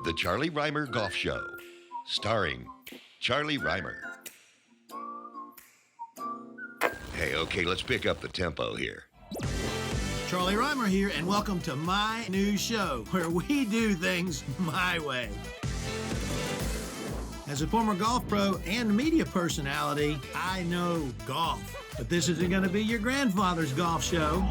The Charlie Rymer Golf Show, starring Charlie Rymer. Hey, okay, let's pick up the tempo here. Charlie Rymer here, and welcome to my new show, where we do things my way. As a former golf pro and media personality, I know golf. But this isn't going to be your grandfather's golf show.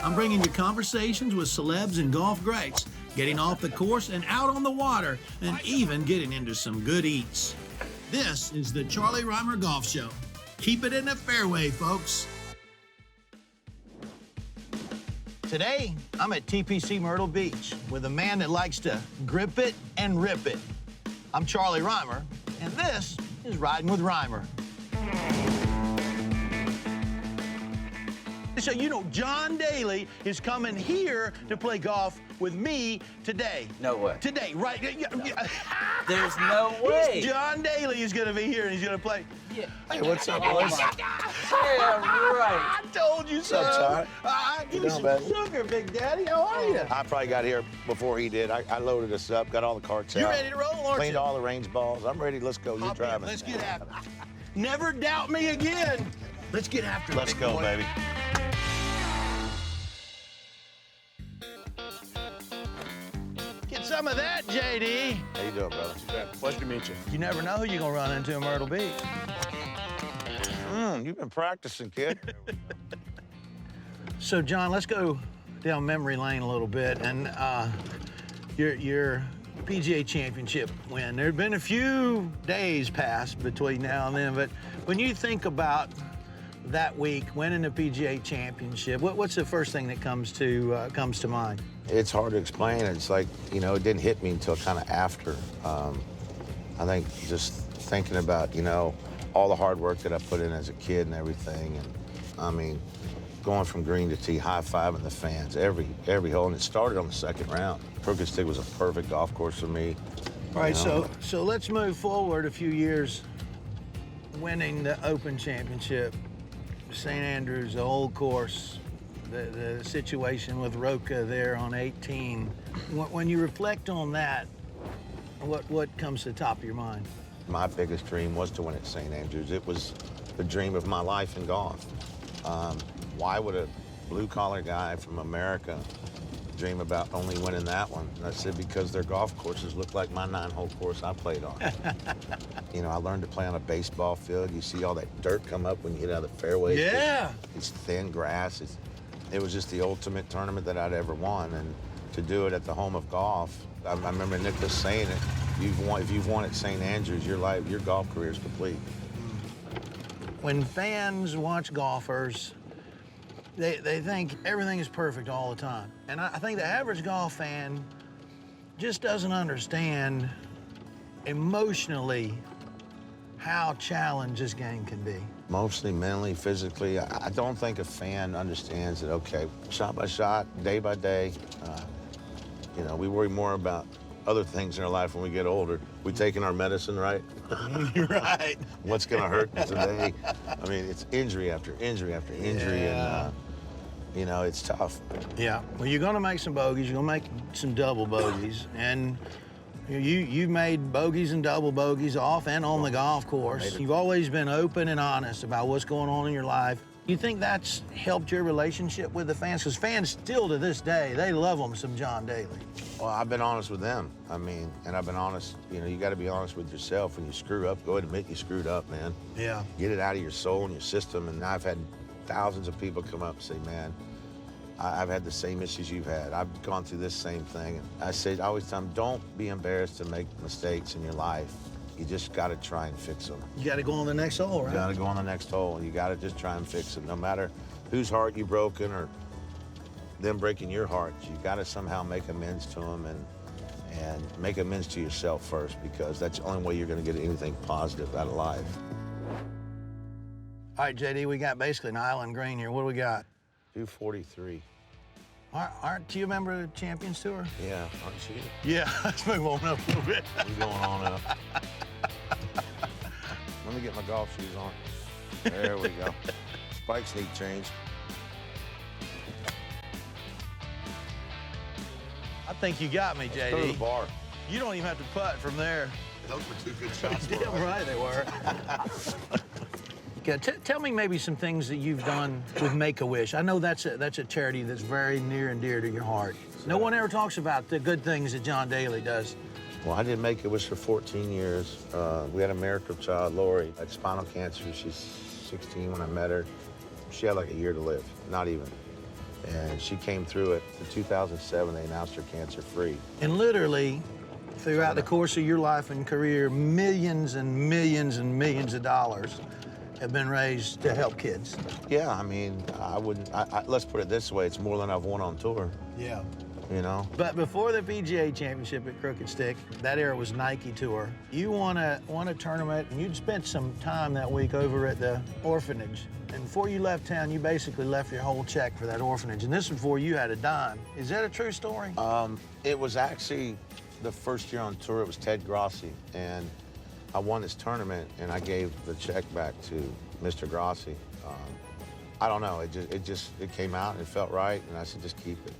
I'm bringing you conversations with celebs and golf greats, getting off the course and out on the water, and even getting into some good eats. This is the Charlie Rymer Golf Show. Keep it in the fairway, folks. Today, I'm at TPC Myrtle Beach with a man that likes to grip it and rip it. I'm Charlie Rymer, and this is Riding with Rymer. So, you know, John Daly is coming here to play golf with me today. No way. Today, right? There's no way. John Daly is going to be here, and he's going to play. Yeah. Hey, what's up, boys? Yeah, right. I told you so. What's up, Give me some sugar, Big Daddy. How are you? I probably got here before he did. I loaded us up, got all the carts out. You ready to roll, aren't Cleaned you? all the range balls. I'm ready. Let's go. You're Hop in. driving. Let's get after it. Never doubt me again. Let's get after it. Let's go, baby. Get some of that, JD. How you doing, brother? Pleasure to meet you. You never know who you're going to run into in Myrtle Beach. You've been practicing, kid. So, John, let's go down memory lane a little bit. And your PGA Championship win. There have been a few days passed between now and then, but when you think about that week, winning the PGA Championship, what's the first thing that comes to mind? It's hard to explain. It's like, you know, it didn't hit me until kind of after. I think just thinking about, you know, all the hard work that I put in as a kid and everything. And I mean, going from green to tee, high-fiving the fans, every hole. And it started on the second round. Crooked Stick was a perfect golf course for me. All right, You know? so let's move forward a few years, winning the Open Championship, St. Andrews, the old course, the situation with Roca there on 18. When you reflect on that, what comes to the top of your mind? My biggest dream was to win at St. Andrews. It was the dream of my life in golf. Why would a blue-collar guy from America dream about only winning that one? And I said, because their golf courses look like my 9-hole course I played on. You know, I learned to play on a baseball field. You see all that dirt come up when you get out of the fairways. Yeah. It's thin grass. It was just the ultimate tournament that I'd ever won. And to do it at the home of golf, I remember Nicholas saying it, if you've won at St. Andrews, your golf career is complete. When fans watch golfers, they think everything is perfect all the time. And I think the average golf fan just doesn't understand emotionally how challenged this game can be. Emotionally, mentally, physically, I don't think a fan understands that, okay, shot by shot, day by day, you know, we worry more about other things in our life when we get older. We taking our medicine, right? Right. What's gonna hurt today? I mean, it's injury after injury after injury, Yeah. and you know, it's tough. Yeah, well, you're gonna make some bogeys, you're gonna make some double bogeys, and you've made bogeys and double bogeys off and on the golf course. You've always been open and honest about what's going on in your life. You think that's helped your relationship with the fans? Because fans still to this day, they love them some John Daly. Well, I've been honest with them. I mean, and I've been honest, you know, you gotta be honest with yourself. When you screw up, go ahead and admit you screwed up, man. Yeah. Get it out of your soul and your system. And I've had thousands of people come up and say, man, I've had the same issues you've had. I've gone through this same thing. And I always tell them, don't be embarrassed to make mistakes in your life. You just gotta try and fix them. You gotta go on the next hole, right? You gotta go on the next hole. You gotta just try and fix it. No matter whose heart you've broken or them breaking your heart, you gotta somehow make amends to them and make amends to yourself first, because that's the only way you're gonna get anything positive out of life. All right, JD, we got basically an island green here. What do we got? 243. Aren't you a member of the Champions Tour? Yeah, aren't you? Yeah, let's move on up a little bit. We're going on up. Let me get my golf shoes on. There we go. Spikes need change. I think you got me, Go to the JD. bar. You don't even have to putt from there. Those were two good shots. Damn right they were. Okay, tell me maybe some things that you've done with Make-A-Wish. I know that's a charity that's very near and dear to your heart. No one ever talks about the good things that John Daly does. Well, I did Make-A-Wish for 14 years. We had a miracle child, Lori, had spinal cancer. She's 16 when I met her. She had like a year to live, not even. And she came through it. In 2007, they announced her cancer-free. And literally, throughout the course of your life and career, millions and millions and millions of dollars have been raised to help kids. Yeah, I mean, let's put it this way, it's more than I've won on tour, Yeah. you know? But before the PGA Championship at Crooked Stick, that era was Nike Tour. You won a tournament, and you'd spent some time that week over at the orphanage. And before you left town, you basically left your whole check for that orphanage. And this was before you had a dime. Is that a true story? It was actually the first year on tour, it was Ted Grossi, and I won this tournament, and I gave the check back to Mr. Grossi. I don't know, it came out and it felt right, and I said, just keep it.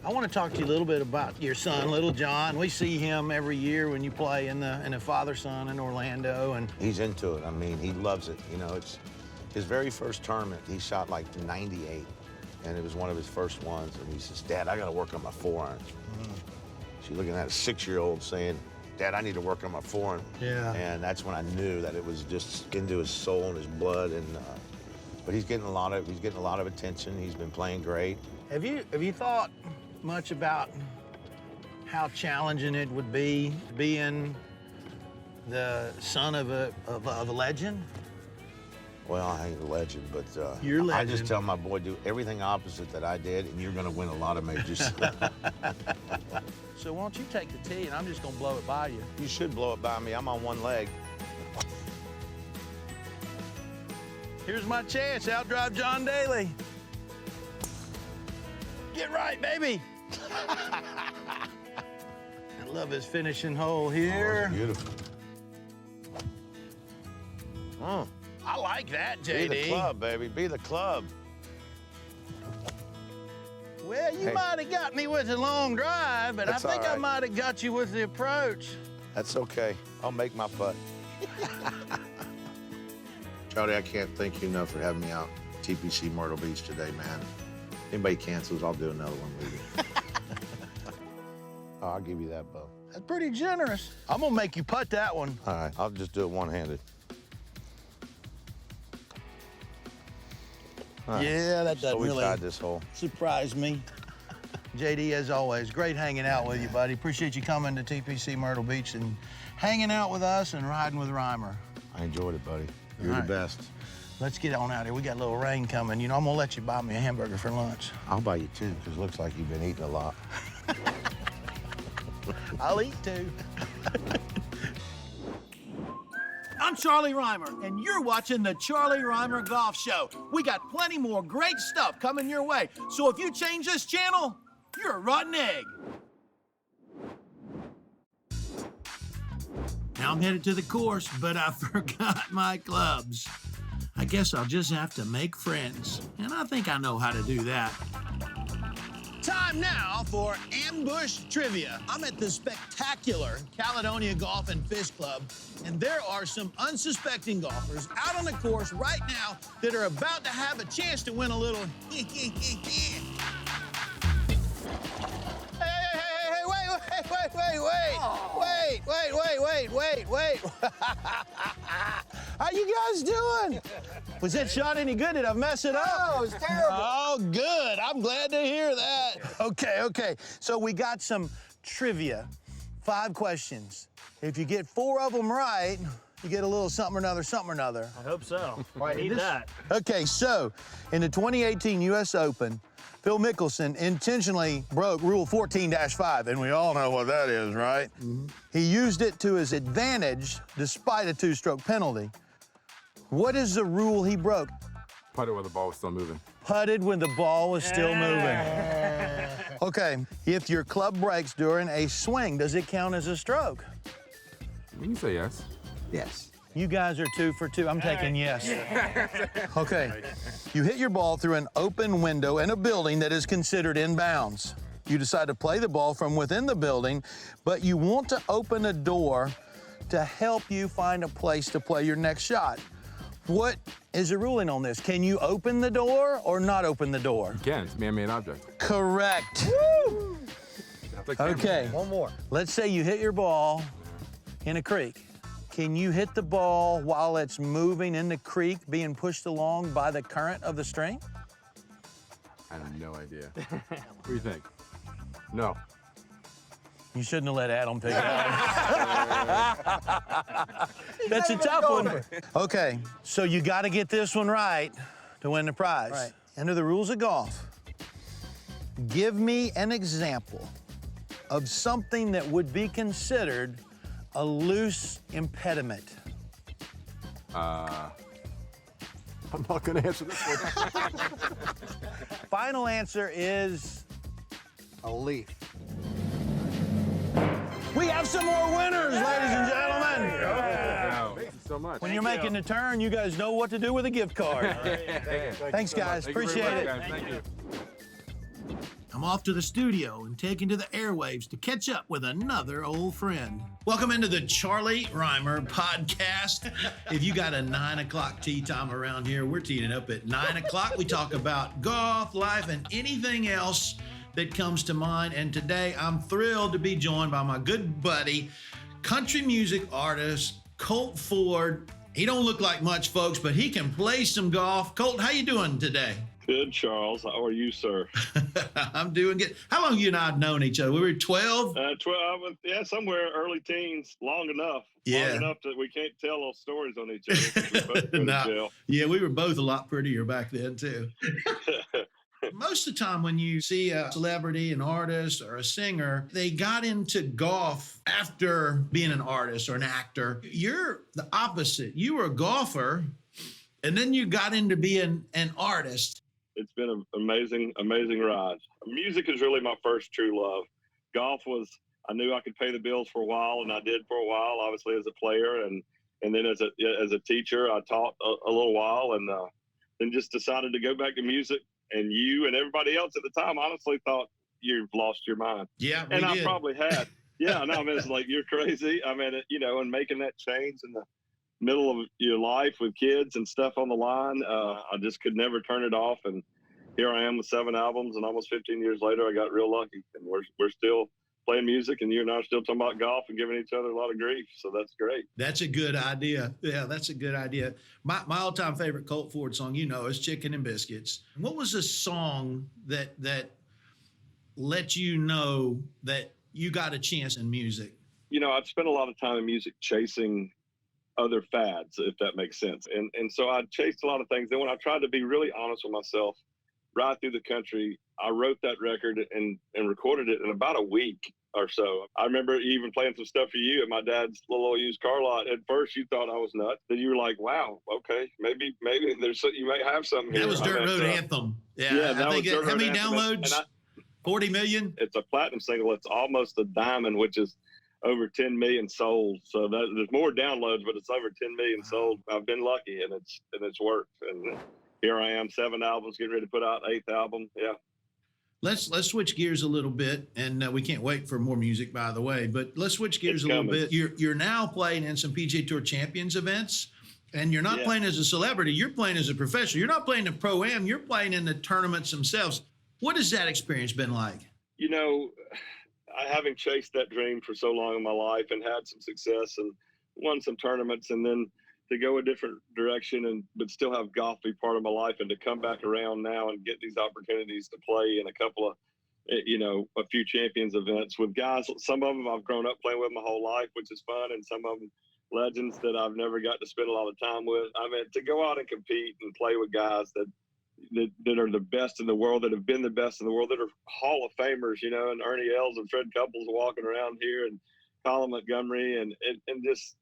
I want to talk to you a little bit about your son, Little John. We see him every year when you play in the father-son in Orlando, and He's into it. I mean, he loves it. You know, it's his very first tournament. He shot like 98, and it was one of his first ones. And he says, Dad, I got to work on my forearms. She's looking at a 6-year-old saying, Dad, I need to work on my forehand. Yeah. And that's when I knew that it was just into his soul and his blood. And but he's getting a lot of attention. He's been playing great. Have you thought much about how challenging it would be being the son of a legend? Well, I ain't a legend, but You're a I legend. just tell my boy, do everything opposite that I did, and you're going to win a lot of majors. So why don't you take the tee, and I'm just gonna blow it by you. You should blow it by me. I'm on one leg. Here's my chance, outdrive John Daly. Get right, baby. I love his finishing hole here. Oh, beautiful. I like that, Be JD. the club, baby. Be the club. Well, you Hey. might have got me with the long drive, but That's I think all I right. might have got you with the approach. That's okay. I'll make my putt. Charlie, I can't thank you enough for having me out TPC Myrtle Beach today, man. Anybody cancels, I'll do another one with you. Oh, I'll give you that, Bo. That's pretty generous. I'm gonna make you putt that one. All right, I'll just do it one-handed. All right. Yeah, that So doesn't we really tried this hole. surprise me. JD, as always, great hanging out with you, buddy. Appreciate you coming to TPC Myrtle Beach and hanging out with us and riding with Rymer. I enjoyed it, buddy. You're All the right. best. Let's get on out here. We got a little rain coming. You know, I'm gonna let you buy me a hamburger for lunch. I'll buy you two, because it looks like you've been eating a lot. I'll eat too. I'm Charlie Rymer, and you're watching the Charlie Rymer Golf Show. We got plenty more great stuff coming your way. So if you change this channel, you're a rotten egg. Now I'm headed to the course, but I forgot my clubs. I guess I'll just have to make friends, and I think I know how to do that. Time now for Ambush Trivia. I'm at the spectacular Caledonia Golf and Fish Club, and there are some unsuspecting golfers out on the course right now that are about to have a chance to win a little Wait. How you guys doing? Was that shot any good? Did I mess it up? Oh, it was terrible. Oh, good. I'm glad to hear that. Okay. So we got some trivia. 5 questions. If you get 4 of them right, you get a little something or another. I hope so. I need that. Okay, so in the 2018 U.S. Open, Phil Mickelson intentionally broke Rule 14-5, and we all know what that is, right? He used it to his advantage despite a 2-stroke penalty. What is the rule he broke? Putted while the ball was still moving. Putted when the ball was still moving. Okay, if your club breaks during a swing, does it count as a stroke? You can say yes. Yes. You guys are 2 for 2. I'm taking yes. Okay. You hit your ball through an open window in a building that is considered in bounds. You decide to play the ball from within the building, but you want to open a door to help you find a place to play your next shot. What is the ruling on this? Can you open the door or not open the door? You can. It's a man-made object. Correct. Woo! Okay. One more. Let's say you hit your ball in a creek. Can you hit the ball while it's moving in the creek, being pushed along by the current of the stream? I have no idea. What do you think? No. You shouldn't have let Adam pick it up. That's a tough one. Okay, so you got to get this one right to win the prize. Right. Under the rules of golf, give me an example of something that would be considered a loose impediment. I'm not gonna answer this one. Final answer is A leaf. we have some more winners, ladies and gentlemen. Wow. Thank you so much. When you're making the turn, you guys know what to do with a gift card. Thanks, guys. Thank you very Appreciate much, it. guys. Thank you. I'm off to the studio and taken to the airwaves to catch up with another old friend. Welcome into the Charlie Rymer podcast. If you got a 9 o'clock tee time around here, we're teeing it up at 9 o'clock. We talk about golf, life, and anything else that comes to mind. And today I'm thrilled to be joined by my good buddy, country music artist, Colt Ford. He don't look like much, folks, but he can play some golf. Colt, how you doing today? Good, Charles. How are you, sir? I'm doing good. How long you and I have known each other? We were 12? 12, yeah, somewhere early teens, long enough. Yeah. Long enough that we can't tell those stories on each other. 'Cause we both go to No. jail. Yeah, we were both a lot prettier back then, too. Most of the time when you see a celebrity, an artist, or a singer, they got into golf after being an artist or an actor. You're the opposite. You were a golfer, and then you got into being an artist. It's been an amazing, amazing ride. Music is really my first true love. Golf was, I knew I could pay the bills for a while, and I did for a while, obviously as a player. And then as a teacher, I taught a little while, and then just decided to go back to music. And you and everybody else at the time honestly thought you've lost your mind. Yeah, And I did. probably had. Yeah, no, I mean, it's like, you're crazy. I mean, and making that change in the middle of your life with kids and stuff on the line, I just could never turn it off. And here I am with 7 albums, and almost 15 years later, I got real lucky. And we're still playing music, and you and I are still talking about golf and giving each other a lot of grief. So that's great. That's a good idea. Yeah, that's a good idea. My all-time favorite Colt Ford song, is Chicken and Biscuits. What was a song that let you know that you got a chance in music? I've spent a lot of time in music chasing other fads, if that makes sense. And so I chased a lot of things. Then when I tried to be really honest with myself, right through the country, I wrote that record and recorded it in about a week or so. I remember even playing some stuff for you at my dad's little old used car lot. At first, you thought I was nuts. Then you were like, "Wow, okay, maybe there's you may have something here." That was Dirt Road Anthem. Yeah, that was Dirt how Road many Anthem. downloads? 40 million? It's a platinum single. It's almost a diamond, which is over 10 million sold. So there's more downloads, but it's over 10 million sold. I've been lucky, and it's worked. And here I am, 7 albums, getting ready to put out 8th album. Yeah. Let's switch gears a little bit, and we can't wait for more music, by the way. But let's switch gears a little bit. You're now playing in some PGA Tour Champions events, and you're not playing as a celebrity. You're playing as a professional. You're not playing in Pro-Am. You're playing in the tournaments themselves. What has that experience been like? Having chased that dream for so long in my life and had some success and won some tournaments, and then to go a different direction but still have golf be part of my life, and to come back around now and get these opportunities to play in a couple of, a few Champions events with guys. Some of them I've grown up playing with my whole life, which is fun, and some of them legends that I've never got to spend a lot of time with. I mean, to go out and compete and play with guys that are the best in the world, that have been the best in the world, that are Hall of Famers, and Ernie Els and Fred Couples walking around here, and Colin Montgomery, and just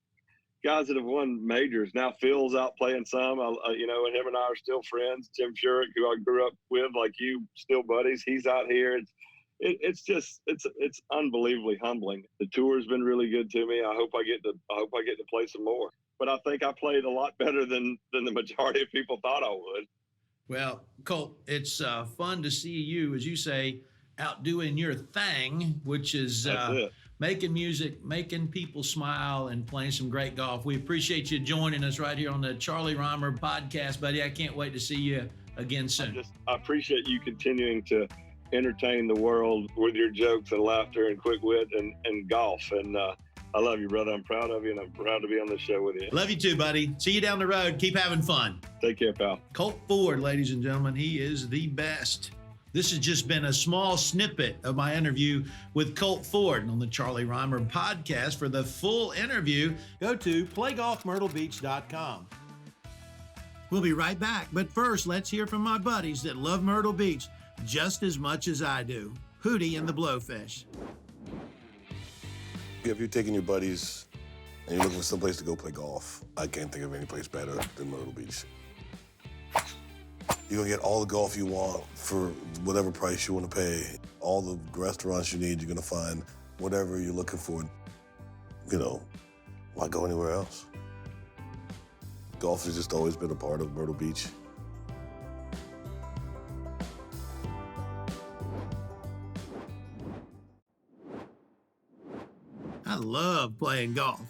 guys that have won majors. Now Phil's out playing some, and him and I are still friends. Tim Furyk, who I grew up with, like you, still buddies. He's out here. It's unbelievably humbling. The tour's been really good to me. I hope I get to play some more. But I think I played a lot better than the majority of people thought I would. Well, Colt, it's fun to see you, as you say, out doing your thing, which is making music, making people smile, and playing some great golf. We appreciate you joining us right here on the Charlie Rymer podcast, buddy. I can't wait to see you again soon. I appreciate you continuing to entertain the world with your jokes and laughter and quick wit and golf. And I love you, brother. I'm proud of you, and I'm proud to be on the show with you. Love you too, buddy. See you down the road. Keep having fun. Take care, pal. Colt Ford, ladies and gentlemen, he is the best. This has just been a small snippet of my interview with Colt Ford on the Charlie Rymer podcast. For the full interview, go to playgolfmyrtlebeach.com. We'll be right back, but first, let's hear from my buddies that love Myrtle Beach just as much as I do. Hootie and the Blowfish. If you're taking your buddies and you're looking for someplace to go play golf, I can't think of any place better than Myrtle Beach. You're gonna get all the golf you want for whatever price you want to pay. All the restaurants you need, you're gonna find whatever you're looking for. You know, why go anywhere else? Golf has just always been a part of Myrtle Beach. I love playing golf,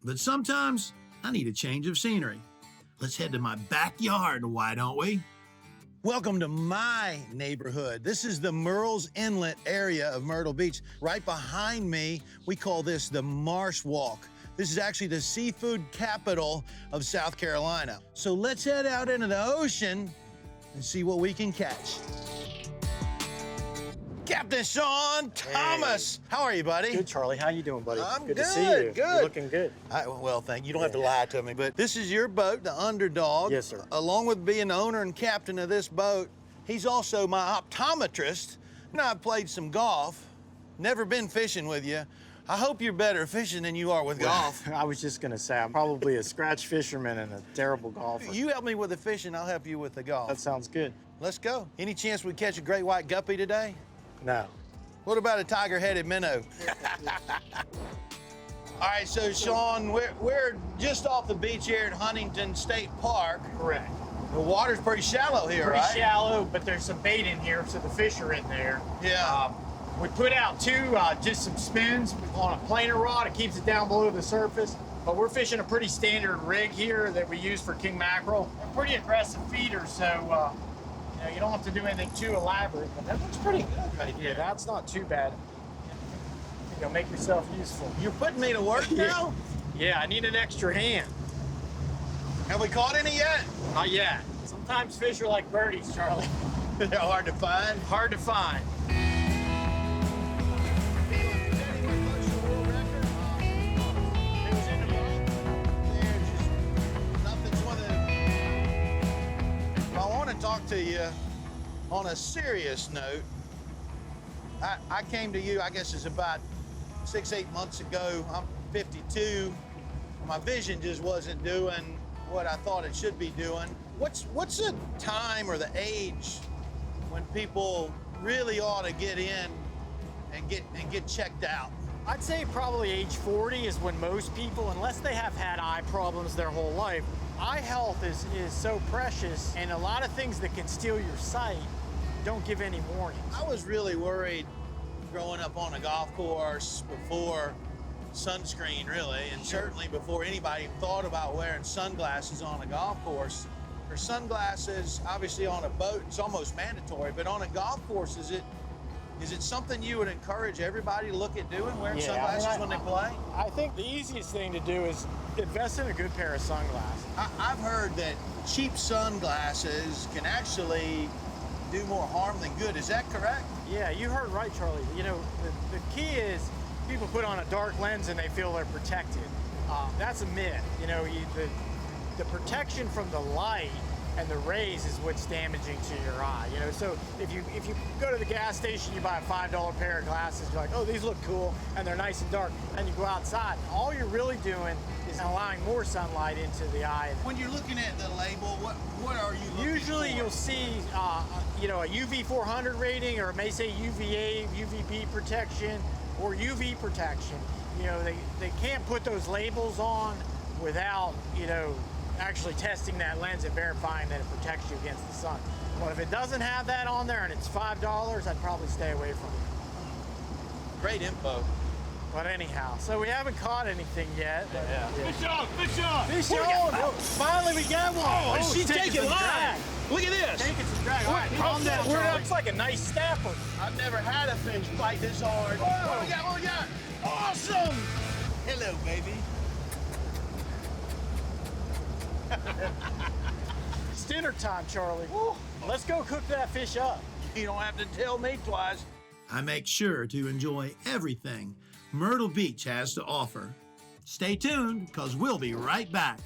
but sometimes I need a change of scenery. Let's head to my backyard, why don't we? Welcome to my neighborhood. This is the Murrells Inlet area of Myrtle Beach. Right behind me, we call this the Marsh Walk. This is actually the seafood capital of South Carolina. So let's head out into the ocean and see what we can catch. Captain Sean Thomas. How are you, buddy? Good, Charlie. How you doing, buddy? I'm good good, to see you. good. You're looking good. Well, thank you. You don't have to lie to me, but this is your boat, the Underdog. Yes, sir. Along with being the owner and captain of this boat, he's also my optometrist. Now, I've played some golf, never been fishing with you. I hope you're better fishing than you are with golf. I was just going to say, I'm probably a scratch fisherman and a terrible golfer. You help me with the fishing, I'll help you with the golf. That sounds good. Let's go. Any chance we catch a great white guppy today? No. What about a tiger-headed minnow? All right, so Sean, we're just off the beach here at Huntington State Park. Correct. The water's pretty shallow here, Pretty right? shallow, but there's some bait in here, so the fish are in there. Yeah. We put out just some spins on a planer rod. It keeps it down below the surface. But we're fishing a pretty standard rig here that we use for king mackerel. They're pretty aggressive feeders, so you don't have to do anything too elaborate. But that looks pretty good right here. That's not too bad. Make yourself useful. You're putting me to work now? Yeah, I need an extra hand. Have we caught any yet? Not yet. Sometimes fish are like birdies, Charlie. They're hard to find. Hard to find. Talk to you on a serious note. I came to you, I guess it's about 6-8 months ago. I'm 52. My vision just wasn't doing what I thought it should be doing. What's the time or the age when people really ought to get in and get checked out? I'd say probably age 40 is when most people, unless they have had eye problems their whole life, eye health is so precious, and a lot of things that can steal your sight don't give any warnings. I was really worried growing up on a golf course before sunscreen, really, and certainly before anybody thought about wearing sunglasses on a golf course. For sunglasses, obviously on a boat, it's almost mandatory, but on a golf course, is it something you would encourage everybody to look at doing, wearing sunglasses when they play? I think the easiest thing to do is invest in a good pair of sunglasses. I've heard that cheap sunglasses can actually do more harm than good. Is that correct? Yeah, you heard right, Charlie. The key is people put on a dark lens and they feel they're protected. That's a myth. The protection from the light and the rays is what's damaging to your eye. So if you go to the gas station, you buy a $5 pair of glasses, you're like, oh, these look cool, and they're nice and dark, and you go outside, all you're really doing is allowing more sunlight into the eye. When you're looking at the label, what are you looking Usually for? You'll see, a UV 400 rating, or it may say UVA, UVB protection, or UV protection. They can't put those labels on without, actually testing that lens and verifying that it protects you against the sun. But if it doesn't have that on there and it's $5, I'd probably stay away from it. Great info. But anyhow, so we haven't caught anything yet. Yeah. Fish on! Fish on! Fish on! Finally, we got one. Oh, she's taking some line. drag. Look at this. Taking some drag. All right, calm down. Charlie. Looks like a nice snapper. I've never had a fish bite this hard. What we got? What we got? Awesome! Hello, baby. It's dinner time, Charlie. Let's go cook that fish up. You don't have to tell me twice. I make sure to enjoy everything Myrtle Beach has to offer. Stay tuned, because we'll be right back.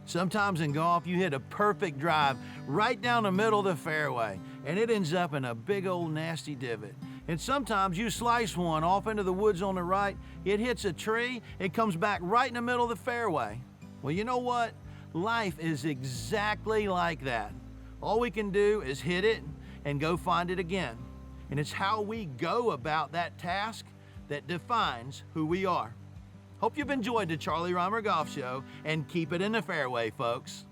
Sometimes in golf, you hit a perfect drive right down the middle of the fairway, and it ends up in a big old nasty divot. And sometimes you slice one off into the woods on the right, it hits a tree, it comes back right in the middle of the fairway. Well, you know what? Life is exactly like that. All we can do is hit it and go find it again. And it's how we go about that task that defines who we are. Hope you've enjoyed the Charlie Rymer Golf Show, and keep it in the fairway, folks.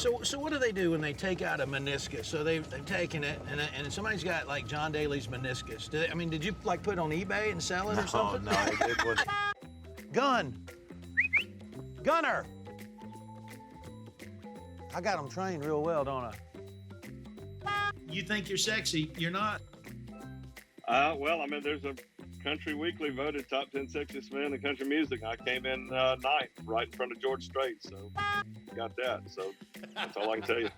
So what do they do when they take out a meniscus? So they've taken it, and somebody's got like John Daly's meniscus. Did you like put it on eBay and sell it or something? No, it was. Gunner. I got them trained real well, don't I? You think you're sexy? You're not. Well, I mean, there's a Country Weekly voted top 10 sexiest men in country music. I came in ninth, right in front of George Strait, so got that. So that's all I can tell you.